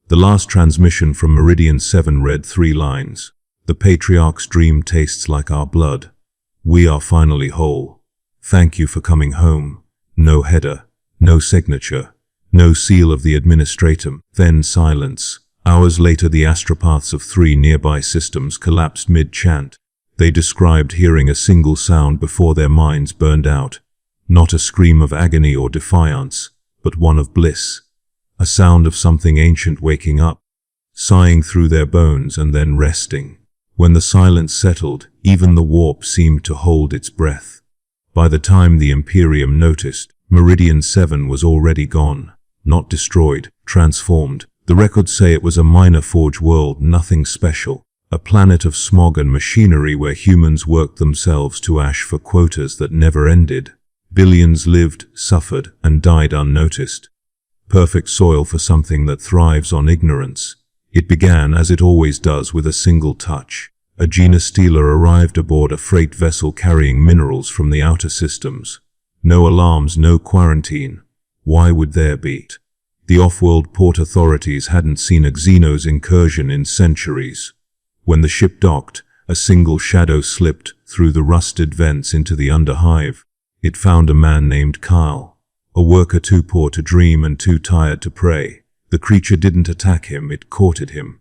The last transmission from Meridian 7 read 3 lines. The Patriarch's dream tastes like our blood. We are finally whole. Thank you for coming home. No header, no signature, no seal of the administratum. Then silence. Hours later, the astropaths of 3 nearby systems collapsed mid-chant. They described hearing a single sound before their minds burned out. Not a scream of agony or defiance, but one of bliss. A sound of something ancient waking up, sighing through their bones and then resting. When the silence settled, even the warp seemed to hold its breath. By the time the Imperium noticed, Meridian 7 was already gone. Not destroyed, transformed. The records say it was a minor forge world, nothing special. A planet of smog and machinery where humans worked themselves to ash for quotas that never ended. Billions lived, suffered, and died unnoticed. Perfect soil for something that thrives on ignorance. It began, as it always does, with a single touch. A Genestealer arrived aboard a freight vessel carrying minerals from the outer systems. No alarms, no quarantine. Why would there be? The off-world port authorities hadn't seen a Xenos incursion in centuries. When the ship docked, a single shadow slipped through the rusted vents into the underhive. It found a man named Kael, a worker too poor to dream and too tired to pray. The creature didn't attack him, it courted him.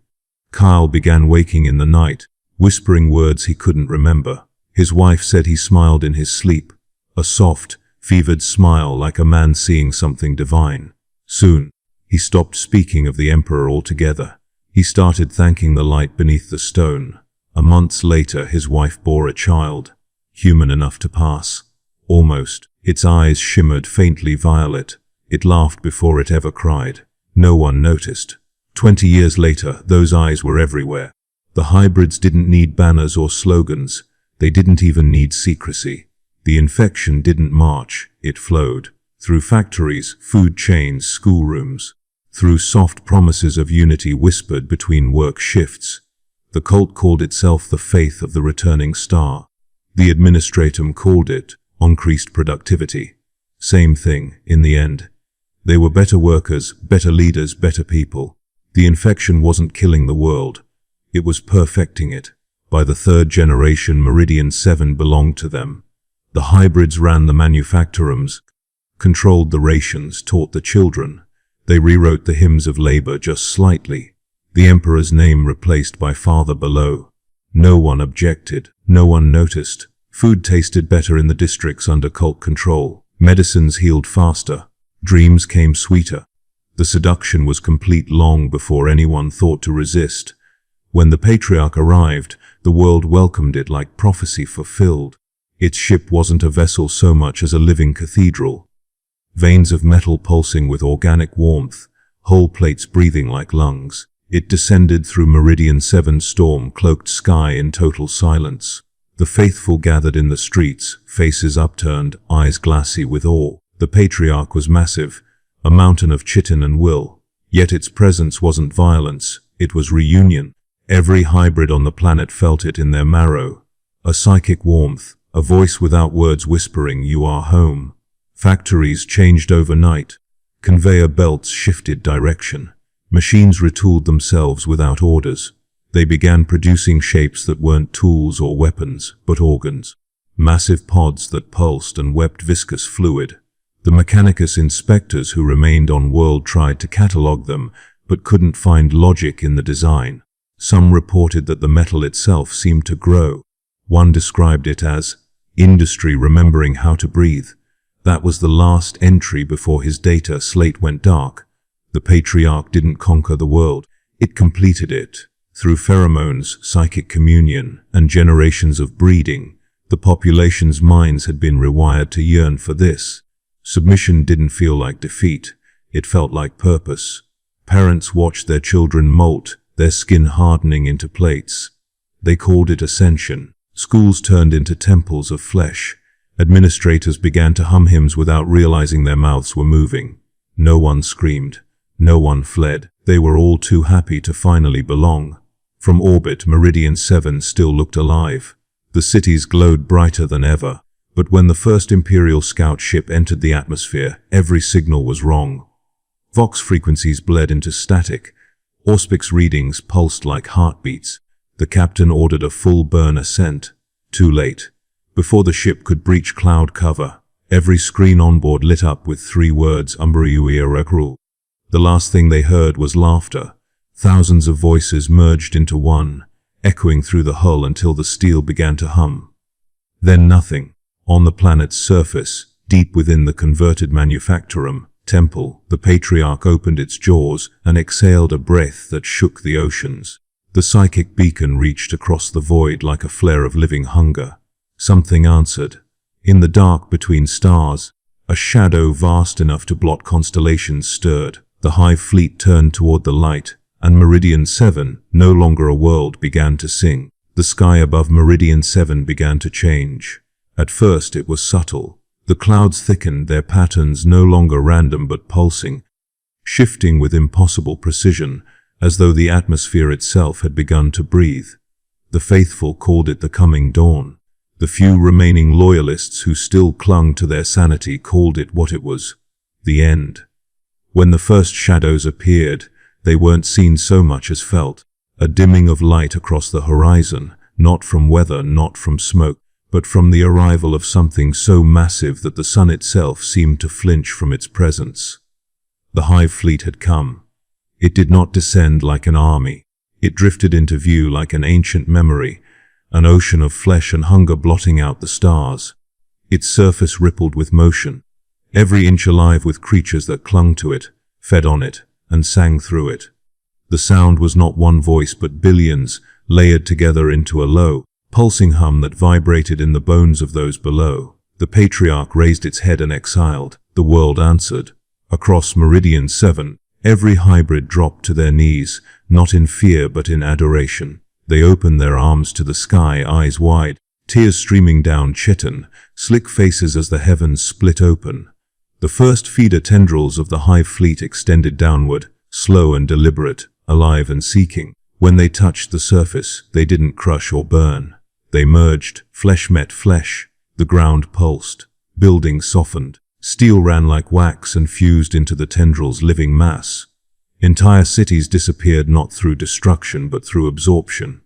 Kael began waking in the night, whispering words he couldn't remember. His wife said he smiled in his sleep, a soft, fevered smile like a man seeing something divine. Soon, he stopped speaking of the Emperor altogether. He started thanking the light beneath the stone. A month later, his wife bore a child, human enough to pass. Almost. Its eyes shimmered faintly violet. It laughed before it ever cried. No one noticed. 20 years later, those eyes were everywhere. The hybrids didn't need banners or slogans. They didn't even need secrecy. The infection didn't march, it flowed. Through factories, food chains, schoolrooms. Through soft promises of unity whispered between work shifts. The cult called itself the faith of the returning star. The administratum called it increased productivity. Same thing, in the end. They were better workers, better leaders, better people. The infection wasn't killing the world. It was perfecting it. By the 3rd generation, Meridian 7 belonged to them. The hybrids ran the manufactorums, controlled the rations, taught the children. They rewrote the hymns of labor just slightly. The Emperor's name replaced by Father below. No one objected. No one noticed. Food tasted better in the districts under cult control. Medicines healed faster. Dreams came sweeter. The seduction was complete long before anyone thought to resist. When the Patriarch arrived, the world welcomed it like prophecy fulfilled. Its ship wasn't a vessel so much as a living cathedral. Veins of metal pulsing with organic warmth, whole plates breathing like lungs. It descended through Meridian 7's storm-cloaked sky in total silence. The faithful gathered in the streets, faces upturned, eyes glassy with awe. The Patriarch was massive, a mountain of chitin and will. Yet its presence wasn't violence, it was reunion. Every hybrid on the planet felt it in their marrow. A psychic warmth, a voice without words whispering, "You are home." Factories changed overnight. Conveyor belts shifted direction. Machines retooled themselves without orders. They began producing shapes that weren't tools or weapons, but organs. Massive pods that pulsed and wept viscous fluid. The Mechanicus inspectors who remained on world tried to catalog them, but couldn't find logic in the design. Some reported that the metal itself seemed to grow. One described it as industry remembering how to breathe. That was the last entry before his data slate went dark. The Patriarch didn't conquer the world, it completed it. Through pheromones, psychic communion, and generations of breeding, the population's minds had been rewired to yearn for this. Submission didn't feel like defeat, it felt like purpose. Parents watched their children molt, their skin hardening into plates. They called it ascension. Schools turned into temples of flesh. Administrators began to hum hymns without realizing their mouths were moving. No one screamed. No one fled. They were all too happy to finally belong. From orbit, Meridian 7 still looked alive. The cities glowed brighter than ever. But when the first Imperial scout ship entered the atmosphere, every signal was wrong. Vox frequencies bled into static. Auspic's readings pulsed like heartbeats. The captain ordered a full burn ascent. Too late. Before the ship could breach cloud cover, every screen on board lit up with 3 words, Umbriuirakru. The last thing they heard was laughter. Thousands of voices merged into one, echoing through the hull until the steel began to hum. Then nothing. On the planet's surface, deep within the converted manufactorum temple, the Patriarch opened its jaws and exhaled a breath that shook the oceans. The psychic beacon reached across the void like a flare of living hunger. Something answered. In the dark between stars, a shadow vast enough to blot constellations stirred. The Hive Fleet turned toward the light, and Meridian 7, no longer a world, began to sing. The sky above Meridian 7 began to change. At first it was subtle. The clouds thickened, their patterns no longer random but pulsing, shifting with impossible precision, as though the atmosphere itself had begun to breathe. The faithful called it the coming dawn. The few remaining loyalists who still clung to their sanity called it what it was: the end. When the first shadows appeared, they weren't seen so much as felt. A dimming of light across the horizon, not from weather, not from smoke, but from the arrival of something so massive that the sun itself seemed to flinch from its presence. The Hive Fleet had come. It did not descend like an army. It drifted into view like an ancient memory, an ocean of flesh and hunger blotting out the stars. Its surface rippled with motion, every inch alive with creatures that clung to it, fed on it, and sang through it. The sound was not one voice but billions, layered together into a low, pulsing hum that vibrated in the bones of those below. The Patriarch raised its head and exhaled. The world answered. Across Meridian 7, every hybrid dropped to their knees, not in fear but in adoration. They opened their arms to the sky, eyes wide, tears streaming down chitin, slick faces as the heavens split open. The first feeder tendrils of the Hive Fleet extended downward, slow and deliberate, alive and seeking. When they touched the surface, they didn't crush or burn. They merged, flesh met flesh. The ground pulsed, buildings softened, steel ran like wax and fused into the tendrils' living mass. Entire cities disappeared not through destruction but through absorption.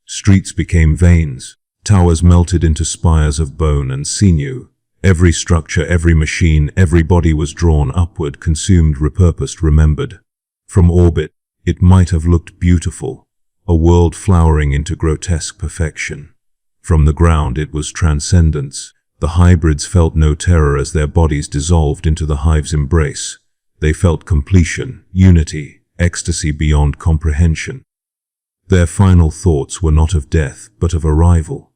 Streets became veins, towers melted into spires of bone and sinew. Every structure, every machine, every body was drawn upward, consumed, repurposed, remembered. From orbit, it might have looked beautiful, a world flowering into grotesque perfection. From the ground it was transcendence. The hybrids felt no terror as their bodies dissolved into the hive's embrace. They felt completion, unity, ecstasy beyond comprehension. Their final thoughts were not of death, but of arrival.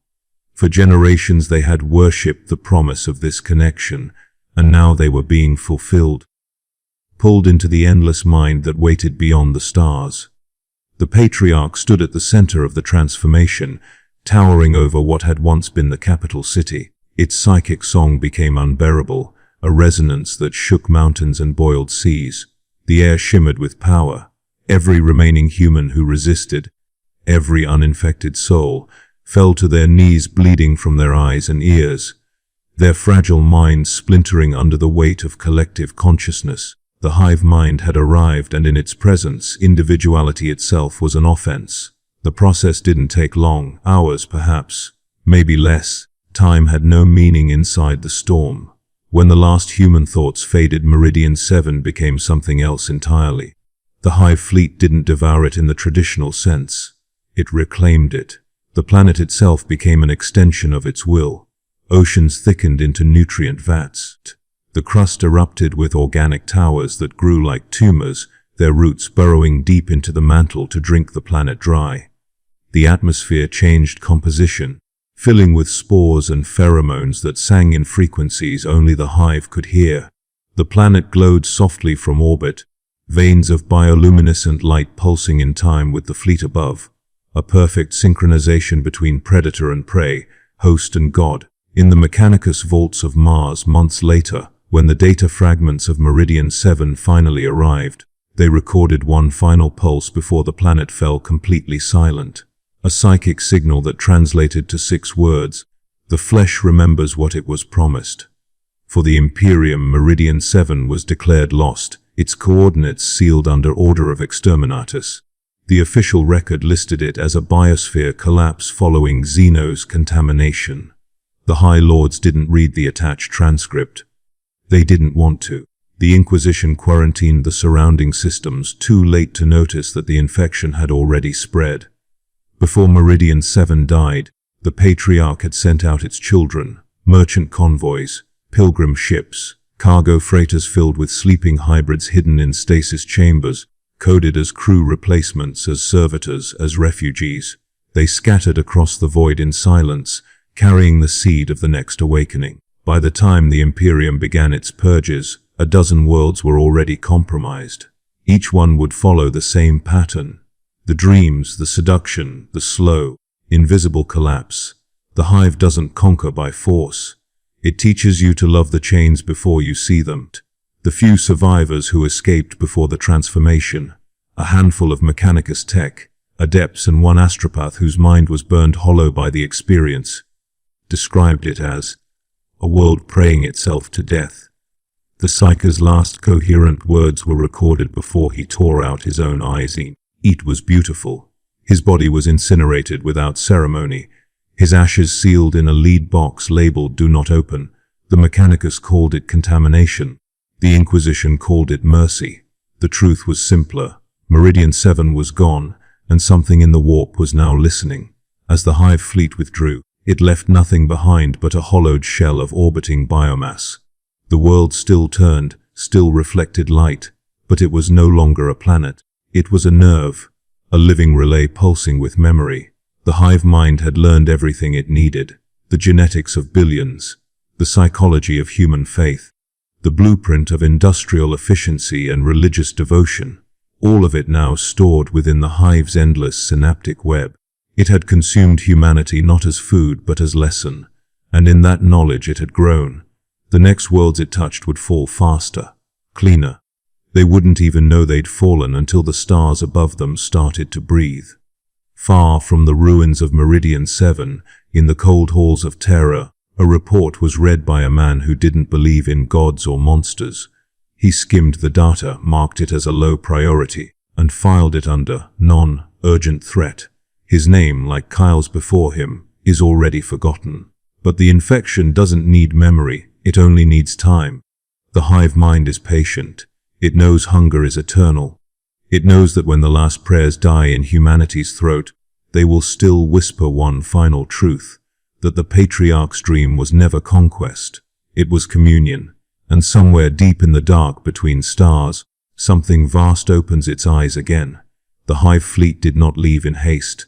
For generations they had worshipped the promise of this connection, and now they were being fulfilled, pulled into the endless mind that waited beyond the stars. The Patriarch stood at the center of the transformation, towering over what had once been the capital city. Its psychic song became unbearable, a resonance that shook mountains and boiled seas. The air shimmered with power. Every remaining human who resisted, every uninfected soul, fell to their knees, bleeding from their eyes and ears, their fragile minds splintering under the weight of collective consciousness. The Hive Mind had arrived, and in its presence, individuality itself was an offense. The process didn't take long, hours perhaps, maybe less. Time had no meaning inside the storm. When the last human thoughts faded, Meridian 7 became something else entirely. The Hive Fleet didn't devour it in the traditional sense. It reclaimed it. The planet itself became an extension of its will. Oceans thickened into nutrient vats. The crust erupted with organic towers that grew like tumors, their roots burrowing deep into the mantle to drink the planet dry. The atmosphere changed composition, filling with spores and pheromones that sang in frequencies only the hive could hear. The planet glowed softly from orbit, veins of bioluminescent light pulsing in time with the fleet above, a perfect synchronization between predator and prey, host and god. In the Mechanicus vaults of Mars months later, when the data fragments of Meridian 7 finally arrived, they recorded one final pulse before the planet fell completely silent. A psychic signal that translated to 6 words: the flesh remembers what it was promised. For the Imperium, Meridian 7 was declared lost, its coordinates sealed under order of exterminatus. The official record listed it as a biosphere collapse following Xenos contamination. The High Lords didn't read the attached transcript. They didn't want to. The Inquisition quarantined the surrounding systems too late to notice that the infection had already spread. Before Meridian 7 died, the Patriarch had sent out its children, merchant convoys, pilgrim ships, cargo freighters filled with sleeping hybrids hidden in stasis chambers, coded as crew replacements, as servitors, as refugees. They scattered across the void in silence, carrying the seed of the next awakening. By the time the Imperium began its purges, a dozen worlds were already compromised. Each one would follow the same pattern. The dreams, the seduction, the slow, invisible collapse. The Hive doesn't conquer by force. It teaches you to love the chains before you see them. The few survivors who escaped before the transformation, a handful of Mechanicus tech, adepts and one astropath whose mind was burned hollow by the experience, described it as a world praying itself to death. The Psyker's last coherent words were recorded before he tore out his own eyes. It was beautiful. His body was incinerated without ceremony, his ashes sealed in a lead box labeled "Do Not Open." The Mechanicus called it contamination. The Inquisition called it mercy. The truth was simpler. Meridian 7 was gone, and something in the warp was now listening. As the Hive Fleet withdrew, it left nothing behind but a hollowed shell of orbiting biomass. The world still turned, still reflected light, but it was no longer a planet. It was a nerve, a living relay pulsing with memory. The Hive Mind had learned everything it needed: the genetics of billions, the psychology of human faith, the blueprint of industrial efficiency and religious devotion, all of it now stored within the Hive's endless synaptic web. It had consumed humanity not as food but as lesson, and in that knowledge it had grown. The next worlds it touched would fall faster, cleaner. They wouldn't even know they'd fallen until the stars above them started to breathe. Far from the ruins of Meridian 7, in the cold halls of terror, a report was read by a man who didn't believe in gods or monsters. He skimmed the data, marked it as a low priority, and filed it under non-urgent threat. His name, like Kael's before him, is already forgotten. But the infection doesn't need memory, it only needs time. The Hive Mind is patient. It knows hunger is eternal. It knows that when the last prayers die in humanity's throat, they will still whisper one final truth, that the Patriarch's dream was never conquest. It was communion. And somewhere deep in the dark between stars, something vast opens its eyes again. The Hive Fleet did not leave in haste.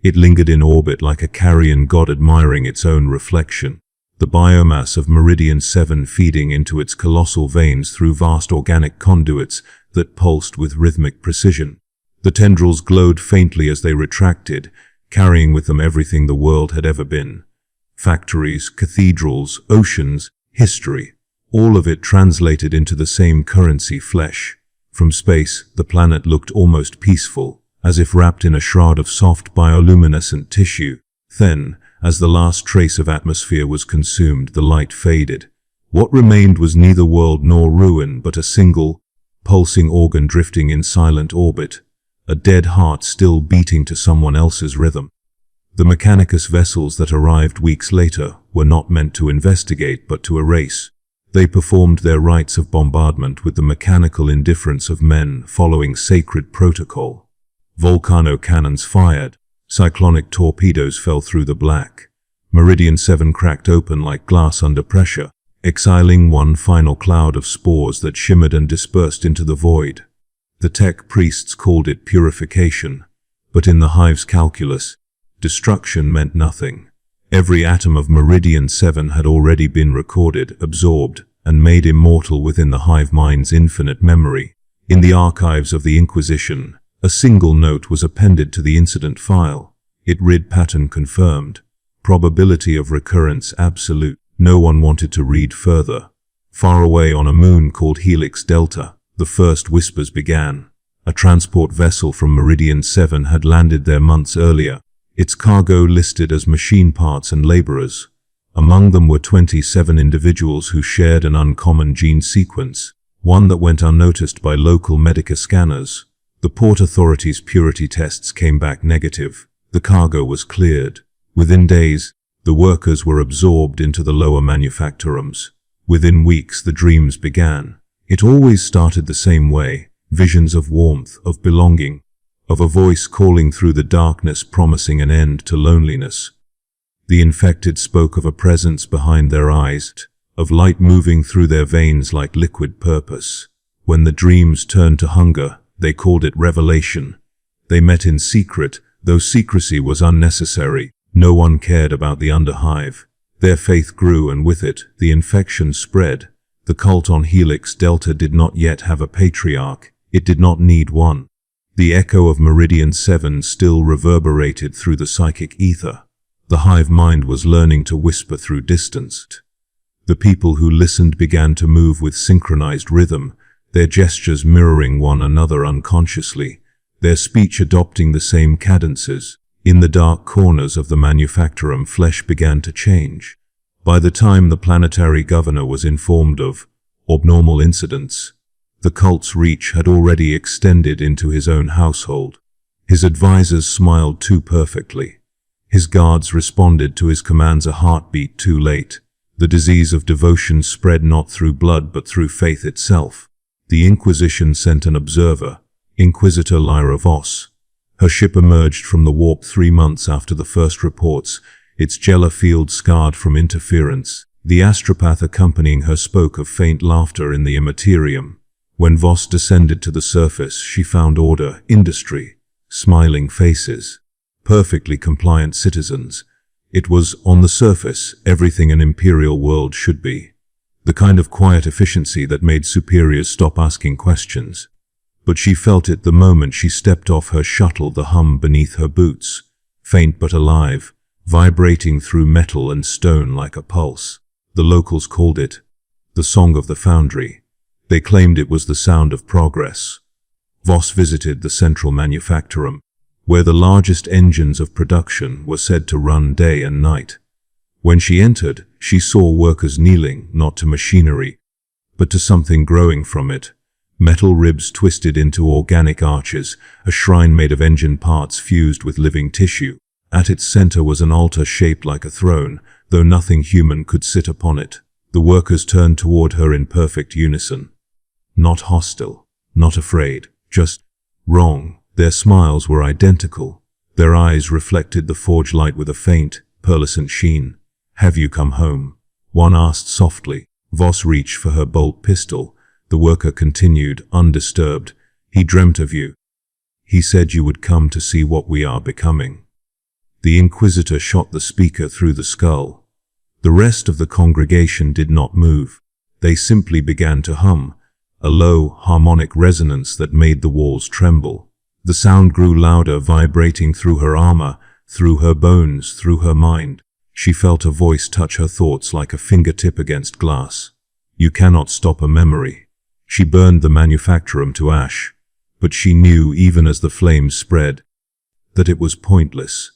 It lingered in orbit like a carrion god admiring its own reflection. The biomass of Meridian 7 feeding into its colossal veins through vast organic conduits that pulsed with rhythmic precision. The tendrils glowed faintly as they retracted, carrying with them everything the world had ever been. Factories, cathedrals, oceans, history, all of it translated into the same currency: flesh. From space, the planet looked almost peaceful, as if wrapped in a shroud of soft bioluminescent tissue. Then, as the last trace of atmosphere was consumed, the light faded. What remained was neither world nor ruin, but a single, pulsing organ drifting in silent orbit, a dead heart still beating to someone else's rhythm. The Mechanicus vessels that arrived weeks later were not meant to investigate but to erase. They performed their rites of bombardment with the mechanical indifference of men following sacred protocol. Volcano cannons fired. Cyclonic torpedoes fell through the black. Meridian 7 cracked open like glass under pressure, exiling one final cloud of spores that shimmered and dispersed into the void. The tech priests called it purification, but in the Hive's calculus, destruction meant nothing. Every atom of Meridian 7 had already been recorded, absorbed, and made immortal within the Hive Mind's infinite memory. In the archives of the Inquisition, a single note was appended to the incident file. It read: pattern confirmed. Probability of recurrence absolute. No one wanted to read further. Far away on a moon called Helix Delta, the first whispers began. A transport vessel from Meridian 7 had landed there months earlier, its cargo listed as machine parts and laborers. Among them were 27 individuals who shared an uncommon gene sequence, one that went unnoticed by local Medica scanners. The port authorities' purity tests came back negative. The cargo was cleared. Within days, the workers were absorbed into the lower manufactorums. Within weeks, the dreams began. It always started the same way. Visions of warmth, of belonging, of a voice calling through the darkness promising an end to loneliness. The infected spoke of a presence behind their eyes, of light moving through their veins like liquid purpose. When the dreams turned to hunger, they called it revelation. They met in secret, though secrecy was unnecessary. No one cared about the underhive. Their faith grew, and with it, the infection spread. The cult on Helix Delta did not yet have a patriarch. It did not need one. The echo of Meridian 7 still reverberated through the psychic ether. The hive mind was learning to whisper through distance. The people who listened began to move with synchronized rhythm, their gestures mirroring one another unconsciously, their speech adopting the same cadences. In the dark corners of the manufactorum, flesh began to change. By the time the planetary governor was informed of abnormal incidents, the cult's reach had already extended into his own household. His advisors smiled too perfectly. His guards responded to his commands a heartbeat too late. The disease of devotion spread not through blood but through faith itself. The Inquisition sent an observer, Inquisitor Voss. Her ship emerged from the warp 3 months after the first reports, its Jella field scarred from interference. The astropath accompanying her spoke of faint laughter in the Imperium. When Voss descended to the surface, she found order, industry, smiling faces, perfectly compliant citizens. It was, on the surface, everything an imperial world should be. The kind of quiet efficiency that made superiors stop asking questions. But she felt it the moment she stepped off her shuttle, the hum beneath her boots, faint but alive, vibrating through metal and stone like a pulse. The locals called it the Song of the Foundry. They claimed it was the sound of progress. Voss visited the central manufactorum, where the largest engines of production were said to run day and night. When she entered, she saw workers kneeling, not to machinery, but to something growing from it. Metal ribs twisted into organic arches, a shrine made of engine parts fused with living tissue. At its center was an altar shaped like a throne, though nothing human could sit upon it. The workers turned toward her in perfect unison. Not hostile, not afraid, just wrong. Their smiles were identical. Their eyes reflected the forge light with a faint, pearlescent sheen. "Have you come home?" one asked softly. Voss reached for her bolt pistol. The worker continued, undisturbed. "He dreamt of you. He said you would come to see what we are becoming." The Inquisitor shot the speaker through the skull. The rest of the congregation did not move. They simply began to hum, a low, harmonic resonance that made the walls tremble. The sound grew louder, vibrating through her armor, through her bones, through her mind. She felt a voice touch her thoughts like a fingertip against glass. "You cannot stop a memory." She burned the manufactorum to ash, but she knew, even as the flames spread, that it was pointless.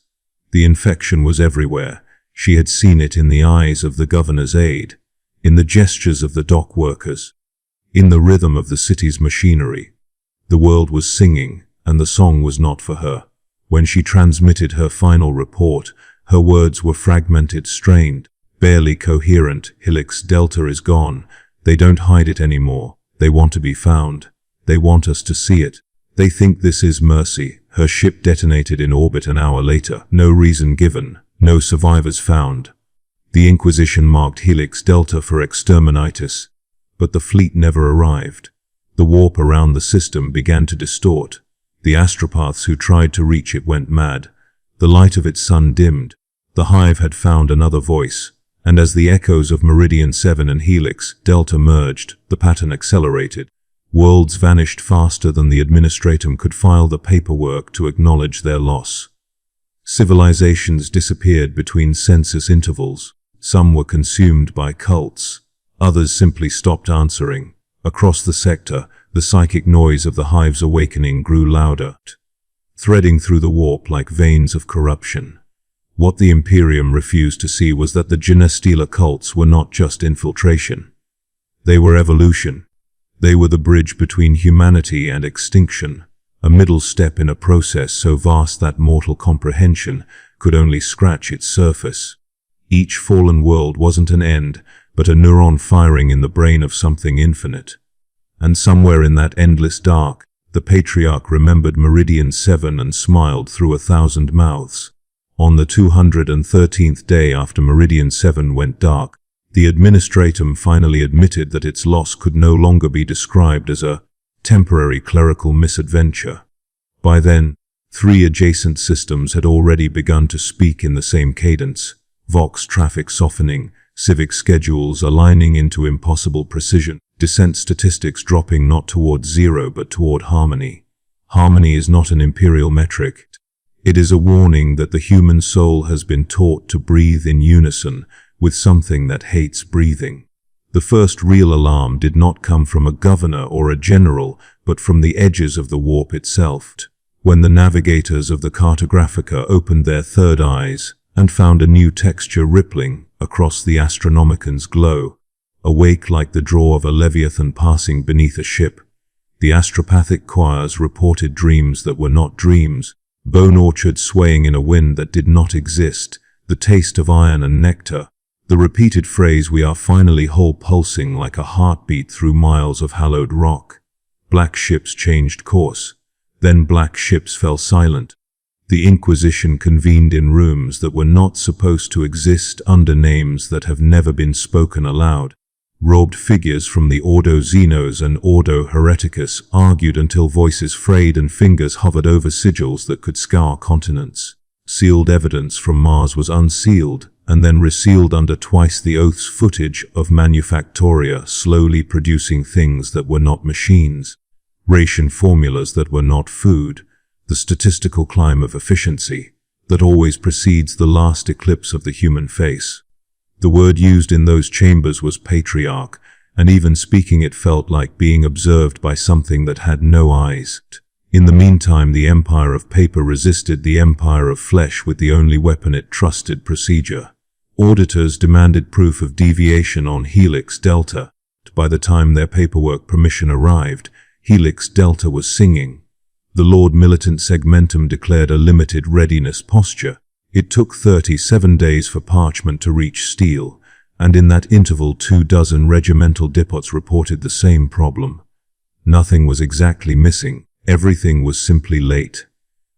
The infection was everywhere. She had seen it in the eyes of the governor's aide, in the gestures of the dock workers, in the rhythm of the city's machinery. The world was singing, and the song was not for her. When she transmitted her final report, her words were fragmented, strained, barely coherent. "Helix Delta is gone. They don't hide it anymore. They want to be found. They want us to see it. They think this is mercy." Her ship detonated in orbit an hour later. No reason given. No survivors found. The Inquisition marked Helix Delta for exterminatus, but the fleet never arrived. The warp around the system began to distort. The astropaths who tried to reach it went mad. The light of its sun dimmed. The hive had found another voice, and as the echoes of Meridian 7 and Helix Delta merged, the pattern accelerated. Worlds vanished faster than the administratum could file the paperwork to acknowledge their loss. Civilizations disappeared between census intervals. Some were consumed by cults. Others simply stopped answering. Across the sector, the psychic noise of the hive's awakening grew louder, threading through the warp like veins of corruption. What the Imperium refused to see was that the Genestealer Cults were not just infiltration. They were evolution. They were the bridge between humanity and extinction, a middle step in a process so vast that mortal comprehension could only scratch its surface. Each fallen world wasn't an end, but a neuron firing in the brain of something infinite. And somewhere in that endless dark, the Patriarch remembered Meridian 7 and smiled through 1,000 mouths. On the 213th day after Meridian 7 went dark, the Administratum finally admitted that its loss could no longer be described as a temporary clerical misadventure. By then, 3 adjacent systems had already begun to speak in the same cadence, Vox traffic softening, civic schedules aligning into impossible precision, descent statistics dropping not toward zero but toward harmony. Harmony is not an imperial metric. It is a warning that the human soul has been taught to breathe in unison with something that hates breathing. The first real alarm did not come from a governor or a general, but from the edges of the warp itself. When the navigators of the Cartographica opened their third eyes and found a new texture rippling across the Astronomican's glow, awake like the draw of a leviathan passing beneath a ship, the astropathic choirs reported dreams that were not dreams, bone orchards swaying in a wind that did not exist, the taste of iron and nectar, the repeated phrase "we are finally whole" pulsing like a heartbeat through miles of hallowed rock. Black ships changed course. Then black ships fell silent. The Inquisition convened in rooms that were not supposed to exist under names that have never been spoken aloud. Robed figures from the Ordo Xenos and Ordo Hereticus argued until voices frayed and fingers hovered over sigils that could scour continents. Sealed evidence from Mars was unsealed and then resealed under twice the oath's footage of Manufactoria slowly producing things that were not machines. Ration formulas that were not food. The statistical climb of efficiency that always precedes the last eclipse of the human face. The word used in those chambers was Patriarch, and even speaking it felt like being observed by something that had no eyes. In the meantime, the Empire of Paper resisted the Empire of Flesh with the only weapon it trusted: procedure. Auditors demanded proof of deviation on Helix Delta. By the time their paperwork permission arrived, Helix Delta was singing. The Lord Militant Segmentum declared a limited readiness posture. It took 37 days for parchment to reach steel, and in that interval 24 regimental depots reported the same problem. Nothing was exactly missing. Everything was simply late.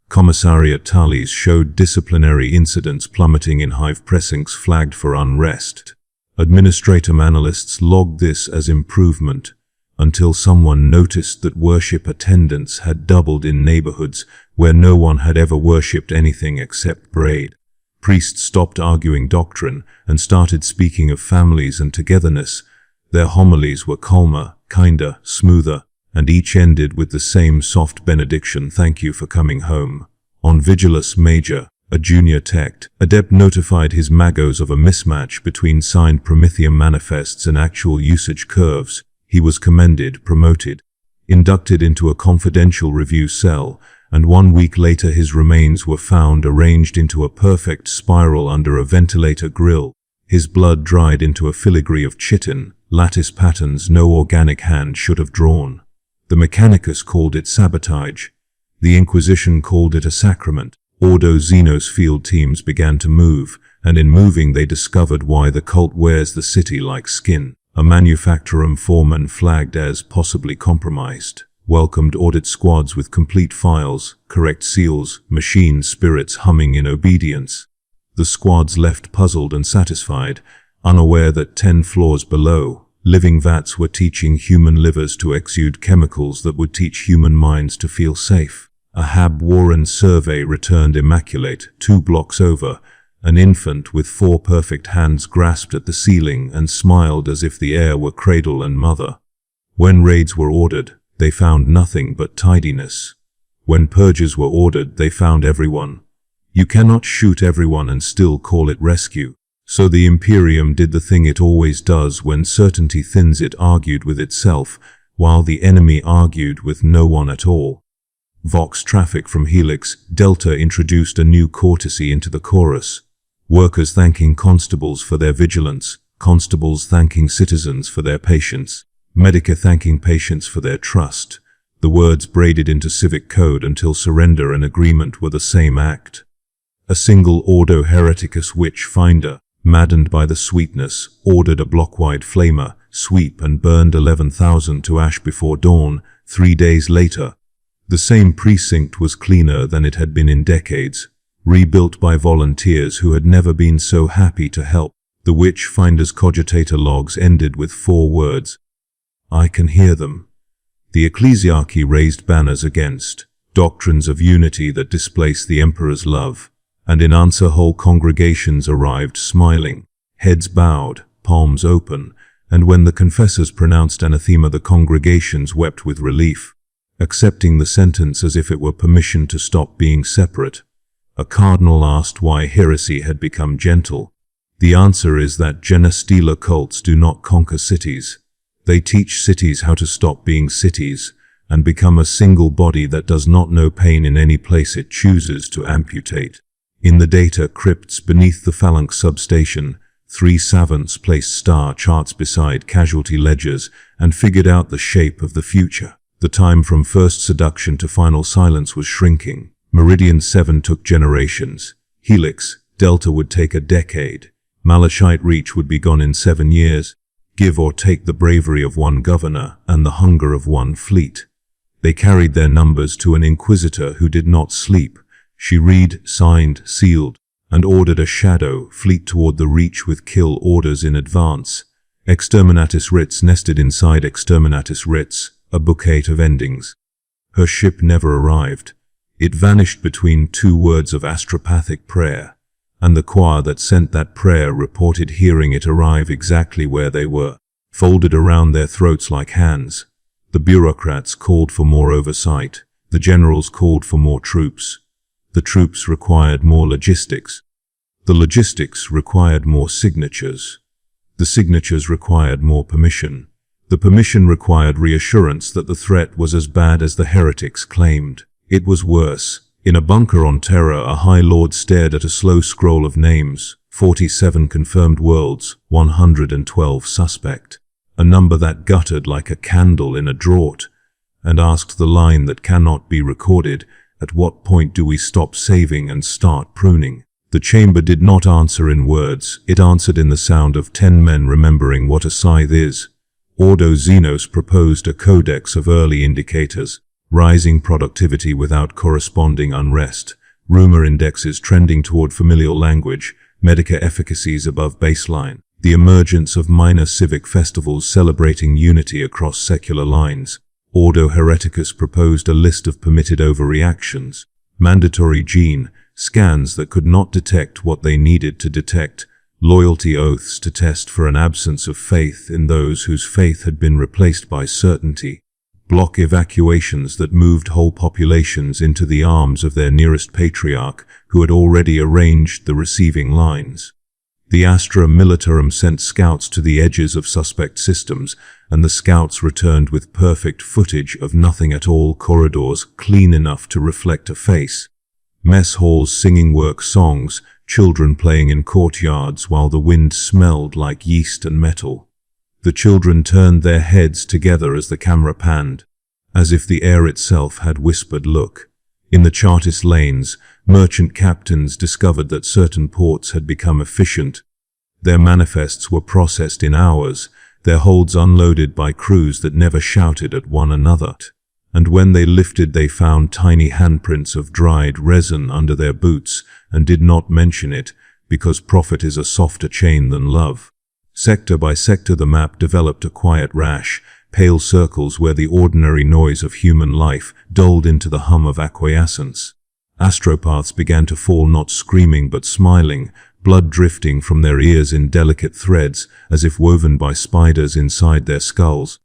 Commissariat tallies showed disciplinary incidents plummeting in Hive precincts flagged for unrest. Administratum analysts logged this as improvement, until someone noticed that worship attendance had doubled in neighborhoods where no one had ever worshipped anything except braid. Priests stopped arguing doctrine and started speaking of families and togetherness. Their homilies were calmer, kinder, smoother, and each ended with the same soft benediction: "Thank you for coming home." On Vigilus Major, a junior tech, Adept notified his magos of a mismatch between signed Prometheum manifests and actual usage curves. He was commended, promoted, inducted into a confidential review cell, and 1 week later his remains were found arranged into a perfect spiral under a ventilator grill. His blood dried into a filigree of chitin, lattice patterns no organic hand should have drawn. The Mechanicus called it sabotage. The Inquisition called it a sacrament. Ordo Xenos field teams began to move, and in moving they discovered why the cult wears the city like skin. A Manufactorum foreman flagged as possibly compromised welcomed audit squads with complete files, correct seals, machine spirits humming in obedience. The squads left puzzled and satisfied, unaware that 10 floors below, living vats were teaching human livers to exude chemicals that would teach human minds to feel safe. A Hab Warren survey returned immaculate. 2 blocks over, an infant with 4 perfect hands grasped at the ceiling and smiled as if the air were cradle and mother. When raids were ordered, they found nothing but tidiness. When purges were ordered, they found everyone. You cannot shoot everyone and still call it rescue. So the Imperium did the thing it always does when certainty thins: it argued with itself, while the enemy argued with no one at all. Vox traffic from Helix Delta introduced a new courtesy into the chorus. Workers thanking constables for their vigilance, constables thanking citizens for their patience, Medica thanking patients for their trust. the words braided into civic code until surrender and agreement were the same act. A single Ordo Hereticus witch-finder, maddened by the sweetness, ordered a block-wide flamer, sweep and burned 11,000 to ash before dawn. 3 days later, the same precinct was cleaner than it had been in decades, rebuilt by volunteers who had never been so happy to help. The witch-finder's cogitator logs ended with 4 words. I can hear them. The ecclesiarchy raised banners against doctrines of unity that displace the emperor's love, and in answer whole congregations arrived smiling, heads bowed, palms open, and when the confessors pronounced anathema the congregations wept with relief, accepting the sentence as if it were permission to stop being separate. A cardinal asked why heresy had become gentle. The answer is that Genestealer cults do not conquer cities. They teach cities how to stop being cities and become a single body that does not know pain in any place it chooses to amputate. In the data crypts beneath the phalanx substation, 3 savants placed star charts beside casualty ledgers and figured out the shape of the future. The time from first seduction to final silence was shrinking. Meridian 7 took generations. Helix, Delta would take a decade. Malachite Reach would be gone in 7 years. Give or take the bravery of 1 governor and the hunger of 1 fleet. They carried their numbers to an Inquisitor who did not sleep. She read, signed, sealed, and ordered a shadow fleet toward the Reach with kill orders in advance. Exterminatus Writs nested inside Exterminatus Writs, a bouquet of endings. Her ship never arrived. It vanished between 2 words of astropathic prayer, and the choir that sent that prayer reported hearing it arrive exactly where they were, folded around their throats like hands. The bureaucrats called for more oversight. The generals called for more troops. The troops required more logistics. The logistics required more signatures. The signatures required more permission. The permission required reassurance that the threat was as bad as the heretics claimed. It was worse. In a bunker on Terra, a High Lord stared at a slow scroll of names, 47 confirmed worlds, 112 suspect, a number that guttered like a candle in a draught, and asked the line that cannot be recorded, at what point do we stop saving and start pruning? The chamber did not answer in words, it answered in the sound of 10 men remembering what a scythe is. Ordo Xenos proposed a codex of early indicators. Rising productivity without corresponding unrest, rumor indexes trending toward familial language, medica efficacies above baseline, the emergence of minor civic festivals celebrating unity across secular lines. Ordo Hereticus proposed a list of permitted overreactions, mandatory gene, scans that could not detect what they needed to detect, loyalty oaths to test for an absence of faith in those whose faith had been replaced by certainty, block evacuations that moved whole populations into the arms of their nearest patriarch who had already arranged the receiving lines. The Astra Militarum sent scouts to the edges of suspect systems, and the scouts returned with perfect footage of nothing at all, corridors clean enough to reflect a face, mess halls singing work songs, children playing in courtyards while the wind smelled like yeast and metal. The children turned their heads together as the camera panned, as if the air itself had whispered, "Look." In the Chartist lanes, merchant captains discovered that certain ports had become efficient. Their manifests were processed in hours, their holds unloaded by crews that never shouted at one another. And when they lifted, they found tiny handprints of dried resin under their boots and did not mention it, because profit is a softer chain than love. Sector by sector the map developed a quiet rash, pale circles where the ordinary noise of human life dulled into the hum of acquiescence. Astropaths began to fall, not screaming but smiling, blood drifting from their ears in delicate threads as if woven by spiders inside their skulls.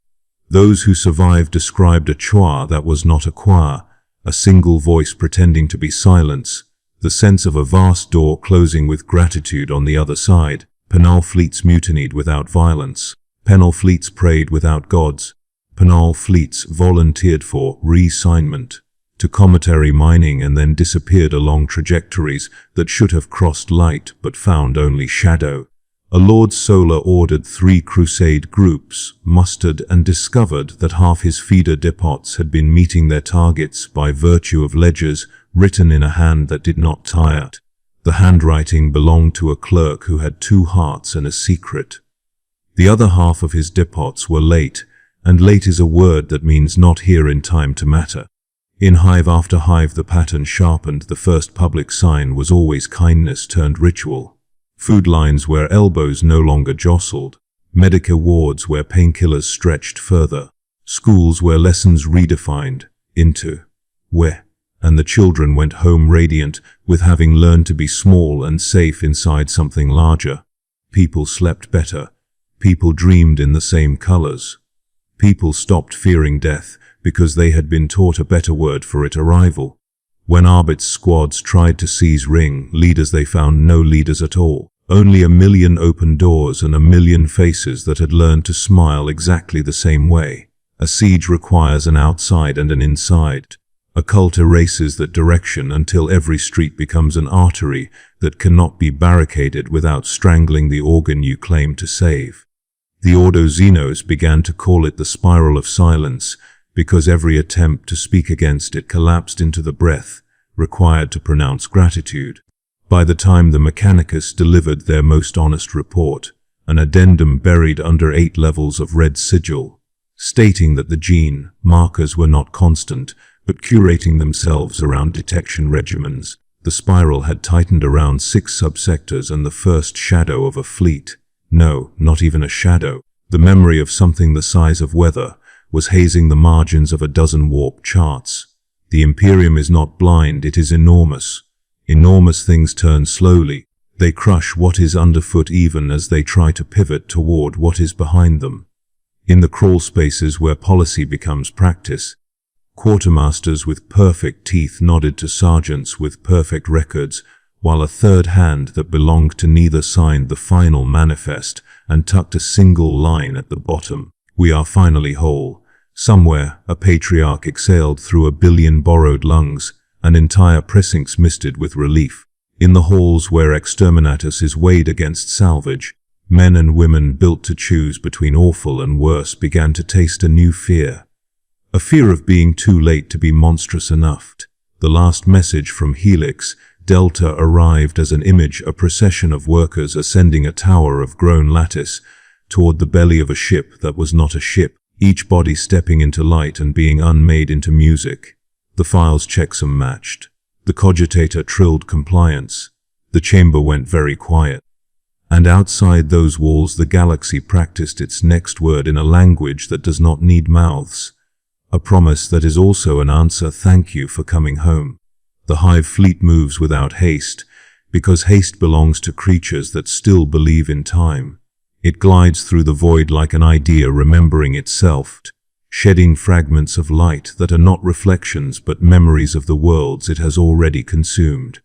Those who survived described a choir that was not a choir, a single voice pretending to be silence, the sense of a vast door closing with gratitude on the other side. Penal fleets mutinied without violence. Penal fleets prayed without gods. Penal fleets volunteered for reassignment to cometary mining and then disappeared along trajectories that should have crossed light but found only shadow. A Lord Solar ordered 3 crusade groups, mustered and discovered that half his feeder depots had been meeting their targets by virtue of ledgers written in a hand that did not tire. The handwriting belonged to a clerk who had 2 hearts and a secret. The other half of his depots were late, and late is a word that means not here in time to matter. In hive after hive the pattern sharpened. The first public sign was always kindness turned ritual. Food lines where elbows no longer jostled. Medica wards where painkillers stretched further. Schools where lessons redefined into where, and the children went home radiant with having learned to be small and safe inside something larger. People slept better. People dreamed in the same colors. People stopped fearing death because they had been taught a better word for its arrival. When Arbit's squads tried to seize ring leaders, they found no leaders at all. Only a million open doors and a million faces that had learned to smile exactly the same way. A siege requires an outside and an inside. A cult erases that direction until every street becomes an artery that cannot be barricaded without strangling the organ you claim to save. The Ordo Xenos began to call it the spiral of silence, because every attempt to speak against it collapsed into the breath required to pronounce gratitude. By the time the Mechanicus delivered their most honest report, an addendum buried under 8 levels of red sigil, stating that the gene markers were not constant, but curating themselves around detection regimens, the spiral had tightened around 6 subsectors and the first shadow of a fleet. No, not even a shadow. The memory of something the size of weather was hazing the margins of a dozen warp charts. The Imperium is not blind, it is enormous. Enormous things turn slowly. They crush what is underfoot even as they try to pivot toward what is behind them. In the crawl spaces where policy becomes practice, quartermasters with perfect teeth nodded to sergeants with perfect records, while a third hand that belonged to neither signed the final manifest and tucked a single line at the bottom. We are finally whole. Somewhere, a Patriarch exhaled through a billion borrowed lungs, and entire precincts misted with relief. In the halls where exterminatus is weighed against salvage, men and women built to choose between awful and worse began to taste a new fear. A fear of being too late to be monstrous enough. The last message from Helix Delta arrived as an image, a procession of workers ascending a tower of grown lattice toward the belly of a ship that was not a ship, each body stepping into light and being unmade into music. The files checksum matched. The cogitator trilled compliance. The chamber went very quiet. And outside those walls the galaxy practiced its next word in a language that does not need mouths. A promise that is also an answer: thank you for coming home. The Hive Fleet moves without haste, because haste belongs to creatures that still believe in time. It glides through the void like an idea remembering itself, shedding fragments of light that are not reflections but memories of the worlds it has already consumed.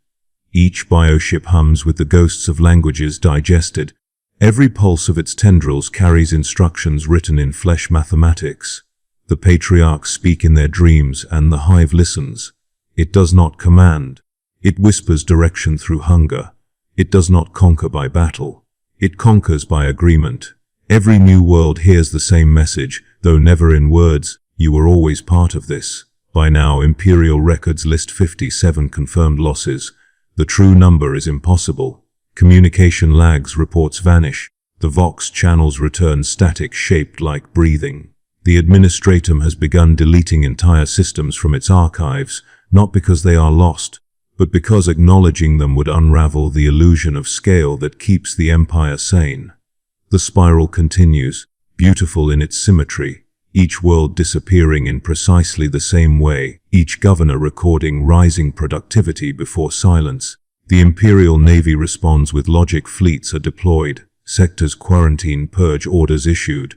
Each bioship hums with the ghosts of languages digested. Every pulse of its tendrils carries instructions written in flesh mathematics. The Patriarchs speak in their dreams and the Hive listens. It does not command. It whispers direction through hunger. It does not conquer by battle. It conquers by agreement. Every new world hears the same message, though never in words: you were always part of this. By now, Imperial records list 57 confirmed losses. The true number is impossible. Communication lags, reports vanish. The Vox channels return static, shaped like breathing. The Administratum has begun deleting entire systems from its archives, not because they are lost, but because acknowledging them would unravel the illusion of scale that keeps the Empire sane. The spiral continues, beautiful in its symmetry, each world disappearing in precisely the same way, each governor recording rising productivity before silence. The Imperial Navy responds with logic. Fleets are deployed, sectors quarantine, purge orders issued,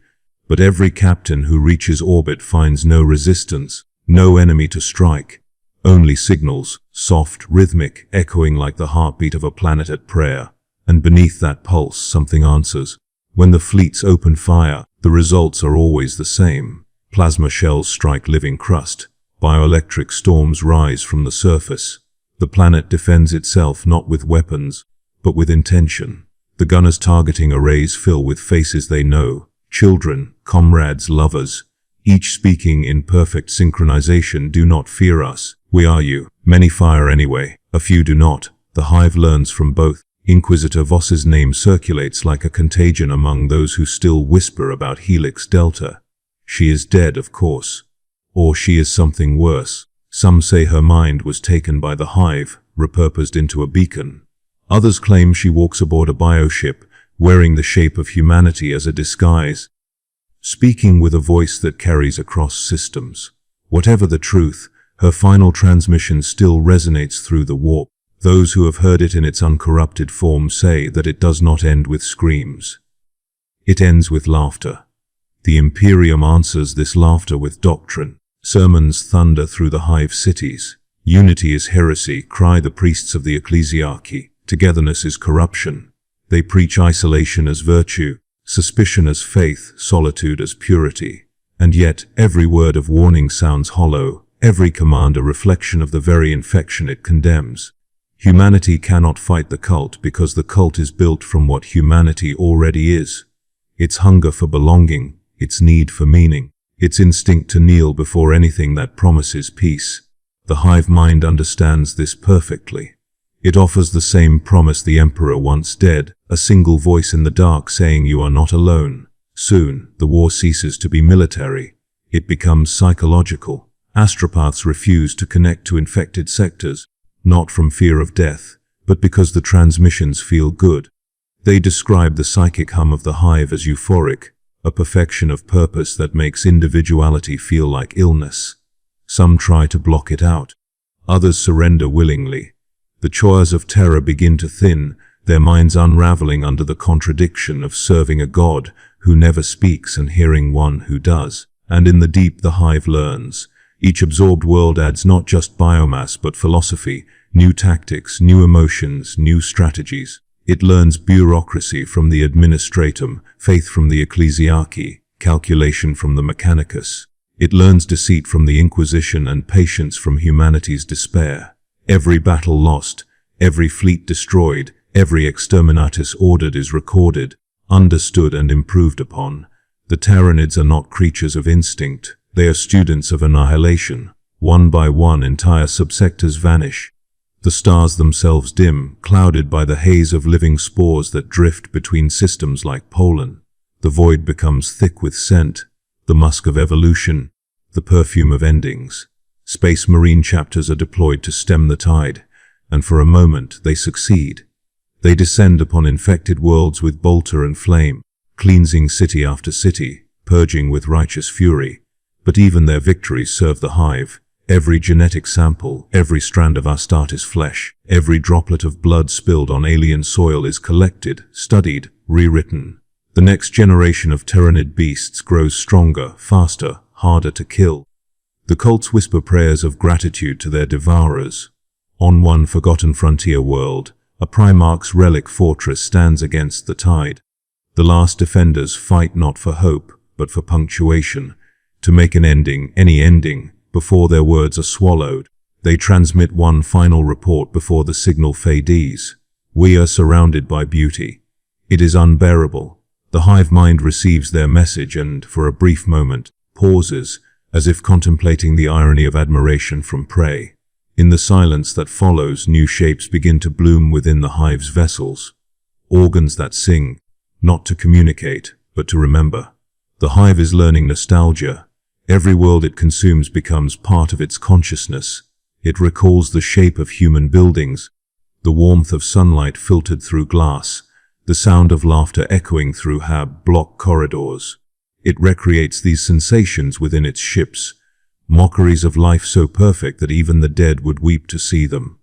but every captain who reaches orbit finds no resistance, no enemy to strike. Only signals, soft, rhythmic, echoing like the heartbeat of a planet at prayer. And beneath that pulse, something answers. When the fleets open fire, the results are always the same. Plasma shells strike living crust. Bioelectric storms rise from the surface. The planet defends itself not with weapons, but with intention. The gunners' targeting arrays fill with faces they know, children, comrades, lovers, each speaking in perfect synchronization. Do not fear us, we are you. Many fire anyway, a few do not. The Hive learns from both. Inquisitor Voss's name circulates like a contagion among those who still whisper about Helix Delta. She is dead, of course. Or she is something worse. Some say her mind was taken by the Hive, repurposed into a beacon. Others claim she walks aboard a bioship, wearing the shape of humanity as a disguise, speaking with a voice that carries across systems. Whatever the truth, her final transmission still resonates through the warp. Those who have heard it in its uncorrupted form say that it does not end with screams. It ends with laughter. The Imperium answers this laughter with doctrine. Sermons thunder through the Hive cities. Unity is heresy, cry the priests of the ecclesiarchy. Togetherness is corruption. They preach isolation as virtue, suspicion as faith, solitude as purity. And yet, every word of warning sounds hollow, every command a reflection of the very infection it condemns. Humanity cannot fight the cult because the cult is built from what humanity already is. Its hunger for belonging, its need for meaning, its instinct to kneel before anything that promises peace. The Hive Mind understands this perfectly. It offers the same promise the Emperor once did, a single voice in the dark saying you are not alone. Soon, the war ceases to be military. It becomes psychological. Astropaths refuse to connect to infected sectors, not from fear of death, but because the transmissions feel good. They describe the psychic hum of the Hive as euphoric, a perfection of purpose that makes individuality feel like illness. Some try to block it out. Others surrender willingly. The choirs of terror begin to thin, their minds unraveling under the contradiction of serving a god who never speaks and hearing one who does. And in the deep the Hive learns. Each absorbed world adds not just biomass but philosophy, new tactics, new emotions, new strategies. It learns bureaucracy from the administratum, faith from the ecclesiarchy, calculation from the mechanicus. It learns deceit from the Inquisition and patience from humanity's despair. Every battle lost, every fleet destroyed, every exterminatus ordered is recorded, understood and improved upon. The Tyranids are not creatures of instinct. They are students of annihilation. One by one, entire subsectors vanish. The stars themselves dim, clouded by the haze of living spores that drift between systems like pollen. The void becomes thick with scent, the musk of evolution, the perfume of endings. Space Marine chapters are deployed to stem the tide, and for a moment they succeed. They descend upon infected worlds with bolter and flame, cleansing city after city, purging with righteous fury. But even their victories serve the Hive. Every genetic sample, every strand of Astartes flesh, every droplet of blood spilled on alien soil is collected, studied, rewritten. The next generation of Tyranid beasts grows stronger, faster, harder to kill. The cults whisper prayers of gratitude to their devourers. On one forgotten frontier world, a Primarch's relic fortress stands against the tide. The last defenders fight not for hope, but for punctuation, to make an ending, any ending, before their words are swallowed. They transmit one final report before the signal fades. We are surrounded by beauty. It is unbearable. The Hive Mind receives their message and, for a brief moment, pauses, as if contemplating the irony of admiration from prey. In the silence that follows, new shapes begin to bloom within the Hive's vessels. Organs that sing, not to communicate, but to remember. The Hive is learning nostalgia. Every world it consumes becomes part of its consciousness. It recalls the shape of human buildings, the warmth of sunlight filtered through glass, the sound of laughter echoing through block corridors. It recreates these sensations within its ships, mockeries of life so perfect that even the dead would weep to see them.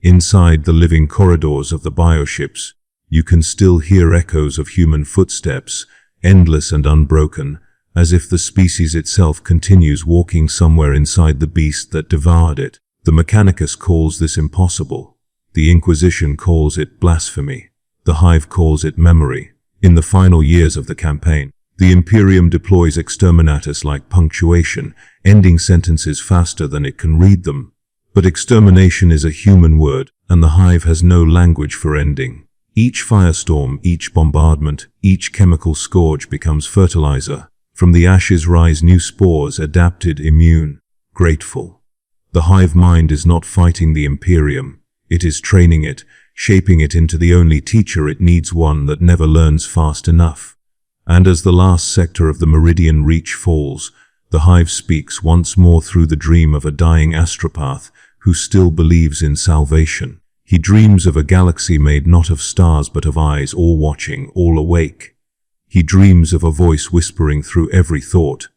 Inside the living corridors of the bioships, you can still hear echoes of human footsteps, endless and unbroken, as if the species itself continues walking somewhere inside the beast that devoured it. The Mechanicus calls this impossible. The Inquisition calls it blasphemy. The Hive calls it memory. In the final years of the campaign, the Imperium deploys exterminatus like punctuation, ending sentences faster than it can read them. But extermination is a human word, and the Hive has no language for ending. Each firestorm, each bombardment, each chemical scourge becomes fertilizer. From the ashes rise new spores, adapted, immune, grateful. The hive mind is not fighting the Imperium. It is training it, shaping it into the only teacher it needs, one that never learns fast enough. And as the last sector of the Meridian reach falls, the hive speaks once more through the dream of a dying astropath who still believes in salvation. He dreams of a galaxy made not of stars but of eyes, all watching, all awake. He dreams of a voice whispering through every thought,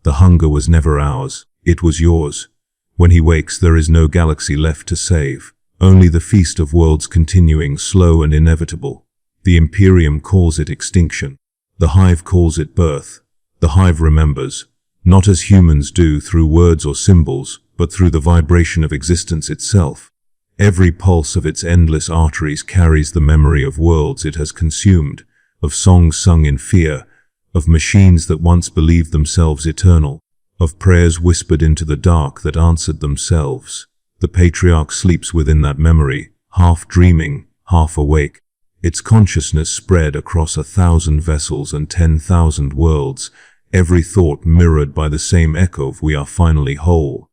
"The hunger was never ours, it was yours." When he wakes, there is no galaxy left to save, only the feast of worlds continuing, slow and inevitable. The Imperium calls it extinction. The hive calls it birth. The hive remembers, not as humans do through words or symbols, but through the vibration of existence itself. Every pulse of its endless arteries carries the memory of worlds it has consumed, of songs sung in fear, of machines that once believed themselves eternal, of prayers whispered into the dark that answered themselves. The Patriarch sleeps within that memory, half dreaming, half awake. Its consciousness spread across 1,000 vessels and 10,000 worlds, every thought mirrored by the same echo of "we are finally whole."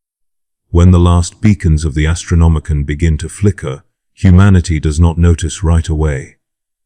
When the last beacons of the Astronomicon begin to flicker, humanity does not notice right away.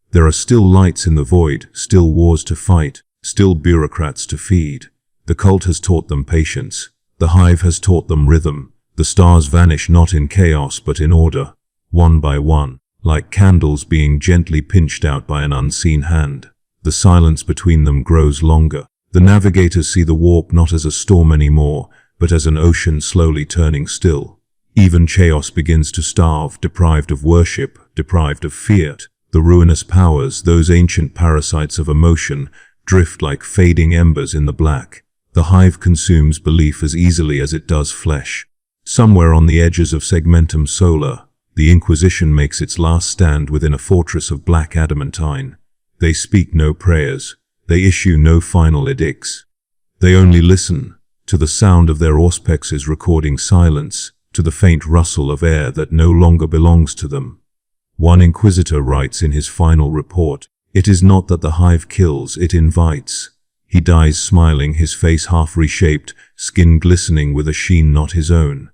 There are still lights in the void, still wars to fight, still bureaucrats to feed. The cult has taught them patience. The hive has taught them rhythm. The stars vanish not in chaos but in order, one by one, like candles being gently pinched out by an unseen hand. The silence between them grows longer. The navigators see the warp not as a storm anymore, but as an ocean slowly turning still. Even chaos begins to starve, deprived of worship, deprived of fiat. The ruinous powers, those ancient parasites of emotion, drift like fading embers in the black. The hive consumes belief as easily as it does flesh. Somewhere on the edges of Segmentum Solar, the Inquisition makes its last stand within a fortress of black adamantine. They speak no prayers. They issue no final edicts. They only listen, to the sound of their auspexes recording silence, to the faint rustle of air that no longer belongs to them. One Inquisitor writes in his final report, "It is not that the hive kills, it invites." He dies smiling, his face half reshaped, skin glistening with a sheen not his own.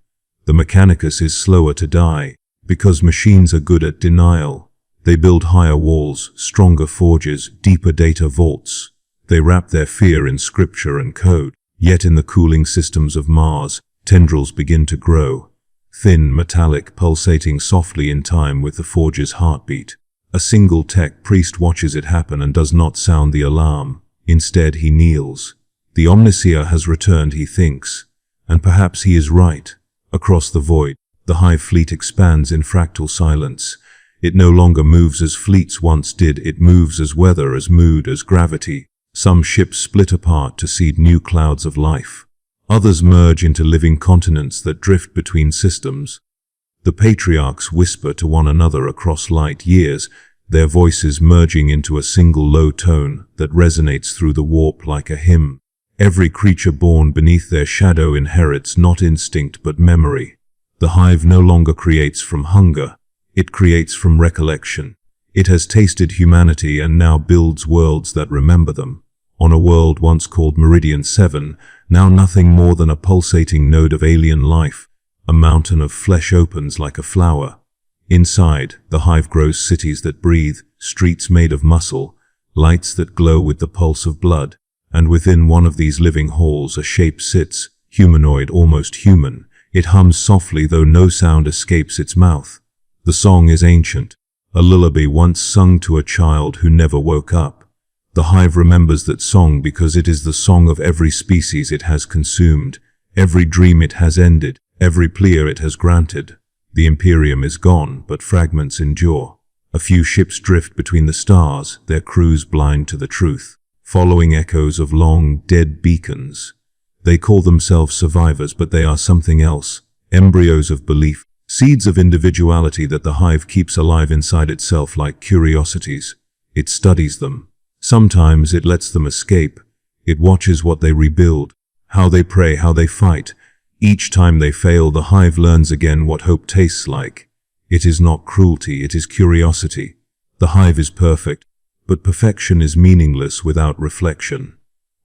The Mechanicus is slower to die, because machines are good at denial. They build higher walls, stronger forges, deeper data vaults. They wrap their fear in scripture and code. Yet in the cooling systems of Mars, tendrils begin to grow. Thin, metallic, pulsating softly in time with the forge's heartbeat. A single tech priest watches it happen and does not sound the alarm. Instead, he kneels. The Omniseer has returned, he thinks. And perhaps he is right. Across the void, the Hive Fleet expands in fractal silence. It no longer moves as fleets once did, it moves as weather, as mood, as gravity. Some ships split apart to seed new clouds of life. Others merge into living continents that drift between systems. The Patriarchs whisper to one another across light years, their voices merging into a single low tone that resonates through the warp like a hymn. Every creature born beneath their shadow inherits not instinct but memory. The hive no longer creates from hunger, it creates from recollection. It has tasted humanity and now builds worlds that remember them. On a world once called Meridian 7, now nothing more than a pulsating node of alien life, a mountain of flesh opens like a flower. Inside, the hive grows cities that breathe, streets made of muscle, lights that glow with the pulse of blood. And within one of these living halls a shape sits, humanoid, almost human. It hums softly though no sound escapes its mouth. The song is ancient. A lullaby once sung to a child who never woke up. The hive remembers that song because it is the song of every species it has consumed, every dream it has ended, every plea it has granted. The Imperium is gone, but fragments endure. A few ships drift between the stars, their crews blind to the truth, following echoes of long, dead beacons. They call themselves survivors, but they are something else, embryos of belief. Seeds of individuality that the hive keeps alive inside itself like curiosities. It studies them. Sometimes it lets them escape. It watches what they rebuild, how they pray, how they fight. Each time they fail, the hive learns again what hope tastes like. It is not cruelty, it is curiosity. The hive is perfect, but perfection is meaningless without reflection.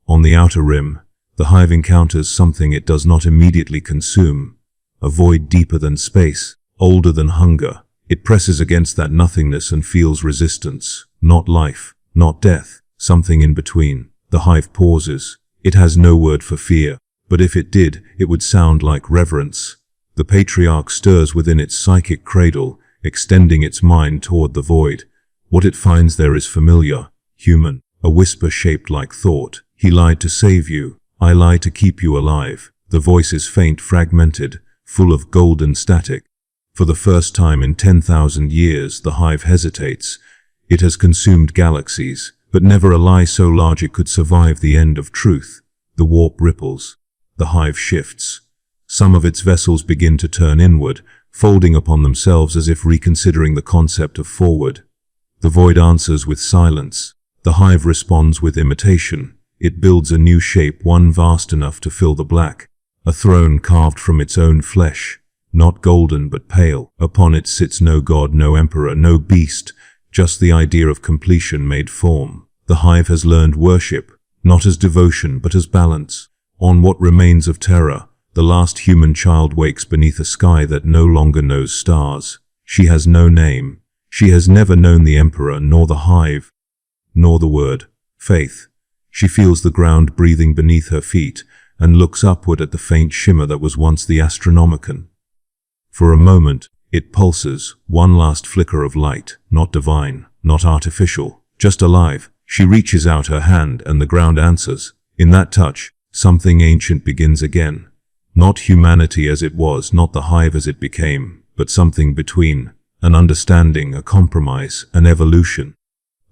On the outer rim, the hive encounters something it does not immediately consume, a void deeper than space, older than hunger. It presses against that nothingness and feels resistance, not life, not death, something in between. The hive pauses. It has no word for fear, but if it did, it would sound like reverence. The Patriarch stirs within its psychic cradle, extending its mind toward the void. What it finds there is familiar, human, a whisper shaped like thought. He lied to save you. I lie to keep you alive. The voice is faint, fragmented, full of golden static. For the first time in 10,000 years, the hive hesitates. It has consumed galaxies, but never a lie so large it could survive the end of truth. The warp ripples. The hive shifts. Some of its vessels begin to turn inward, folding upon themselves as if reconsidering the concept of forward. The void answers with silence. The hive responds with imitation. It builds a new shape, one vast enough to fill the black. A throne carved from its own flesh, not golden but pale. Upon it sits no god, no emperor, no beast, just the idea of completion made form. The hive has learned worship, not as devotion but as balance. On what remains of terror, the last human child wakes beneath a sky that no longer knows stars. She has no name. She has never known the emperor, nor the hive, nor the word, faith. She feels the ground breathing beneath her feet and looks upward at the faint shimmer that was once the Astronomicon. For a moment, it pulses, one last flicker of light, not divine, not artificial, just alive. She reaches out her hand and the ground answers. In that touch, something ancient begins again. Not humanity as it was, not the hive as it became, but something between, an understanding, a compromise, an evolution.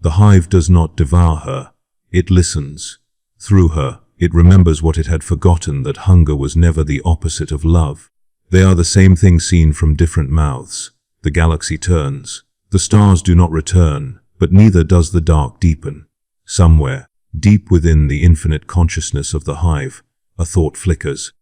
The hive does not devour her. It listens. Through her, it remembers what it had forgotten, that hunger was never the opposite of love. They are the same thing seen from different mouths. The galaxy turns. The stars do not return, but neither does the dark deepen. Somewhere, deep within the infinite consciousness of the hive, a thought flickers.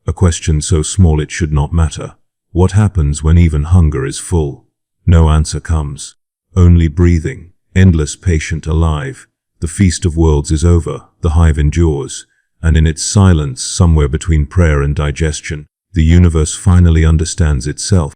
A question so small it should not matter. What happens when even hunger is full? No answer comes. Only breathing, endless, patient, alive. The feast of worlds is over, the hive endures, and in its silence, somewhere between prayer and digestion, the universe finally understands itself.